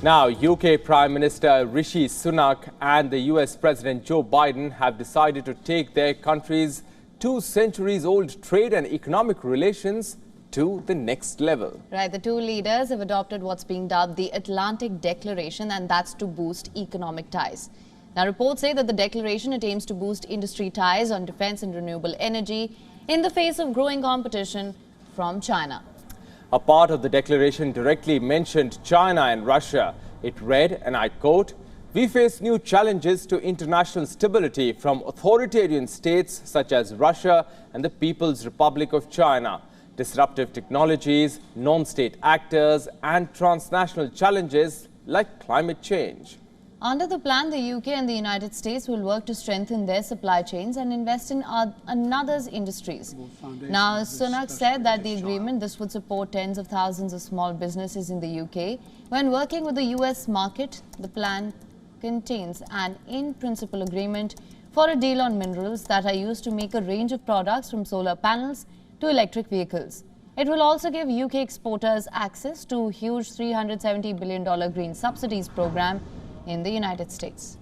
Now, UK Prime Minister Rishi Sunak and the US President Joe Biden have decided to take their countries' 2 centuries-old trade and economic relations to the next level. Right, the two leaders have adopted what's being dubbed the Atlantic Declaration, and that's to boost economic ties. Now, reports say that the declaration aims to boost industry ties on defense and renewable energy in the face of growing competition from China. A part of the declaration directly mentioned China and Russia. It read, and I quote, "We face new challenges to international stability from authoritarian states such as Russia and the People's Republic of China, disruptive technologies, non-state actors, and transnational challenges like climate change." Under the plan, the UK and the United States will work to strengthen their supply chains and invest in another's industries. Now, Sunak said that the agreement, this would support tens of thousands of small businesses in the UK. When working with the US market, the plan contains an in-principle agreement for a deal on minerals that are used to make a range of products from solar panels to electric vehicles. It will also give UK exporters access to a huge $370 billion green subsidies program in the United States.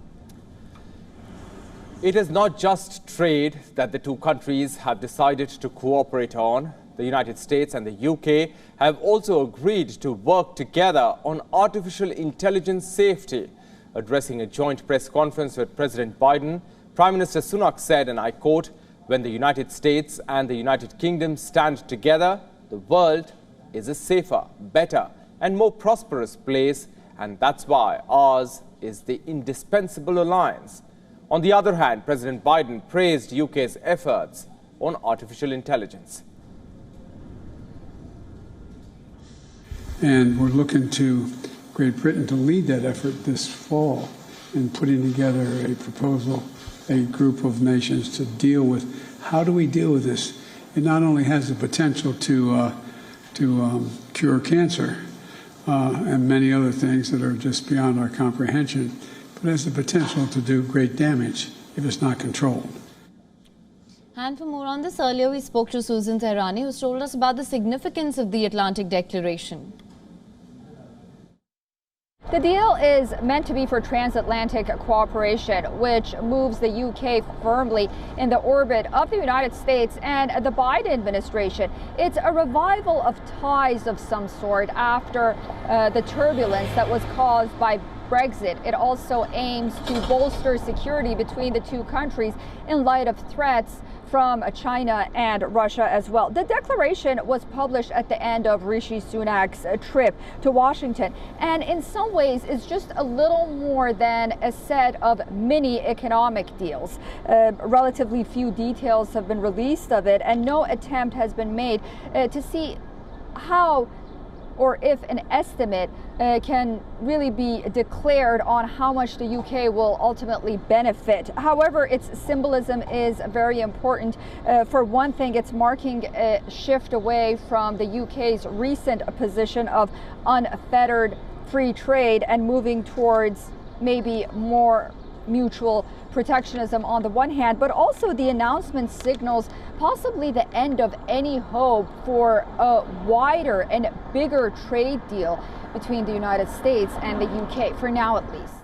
It is not just trade that the two countries have decided to cooperate on. The United States and the UK have also agreed to work together on artificial intelligence safety. Addressing a joint press conference with President Biden, Prime Minister Sunak said, and I quote, "When the United States and the United Kingdom stand together, the world is a safer, better, and more prosperous place, and that's why ours is the indispensable alliance." On the other hand, President Biden praised UK's efforts on artificial intelligence. And we're looking to Great Britain to lead that effort this fall in putting together a proposal, a group of nations to deal with how do we deal with this. It not only has the potential to cure cancer, and many other things that are just beyond our comprehension, but has the potential to do great damage if it's not controlled. And for more on this, earlier we spoke to Susan Tehrani, who's told us about the significance of the Atlantic Declaration. The deal is meant to be for transatlantic cooperation, which moves the UK firmly in the orbit of the United States and the Biden administration. It's a revival of ties of some sort after the turbulence that was caused by Brexit. It also aims to bolster security between the two countries in light of threats from China and Russia as well. The declaration was published at the end of Rishi Sunak's trip to Washington, and in some ways is just a little more than a set of mini economic deals. Relatively few details have been released of it, and no attempt has been made to see how or if an estimate can really be declared on how much the UK will ultimately benefit. However, its symbolism is very important. For one thing, it's marking a shift away from the UK's recent position of unfettered free trade and moving towards maybe more mutual protectionism on the one hand, but also the announcement signals possibly the end of any hope for a wider and bigger trade deal between the United States and the UK, for now at least.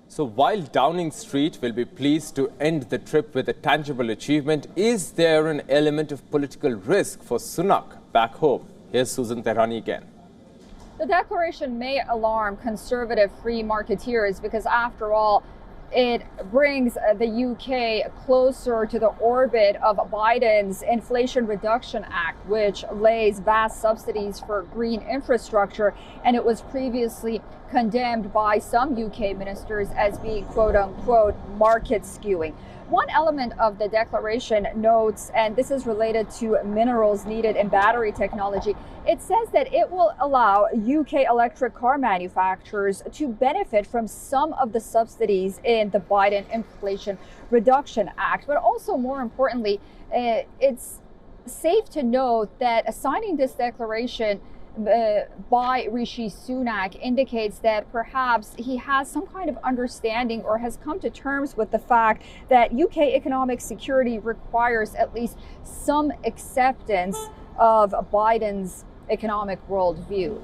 So while Downing Street will be pleased to end the trip with a tangible achievement, is there an element of political risk for Sunak back home? Here's Susan Tehrani again. The declaration may alarm conservative free marketeers because, after all, it brings the UK closer to the orbit of Biden's Inflation Reduction Act, which lays vast subsidies for green infrastructure, and it was previously condemned by some UK ministers as being quote-unquote market skewing. One element of the declaration notes, and this is related to minerals needed in battery technology, it says that it will allow UK electric car manufacturers to benefit from some of the subsidies in the Biden Inflation Reduction Act. But also, more importantly, it's safe to note that signing this declaration by Rishi Sunak indicates that perhaps he has some kind of understanding or has come to terms with the fact that UK economic security requires at least some acceptance of Biden's economic worldview.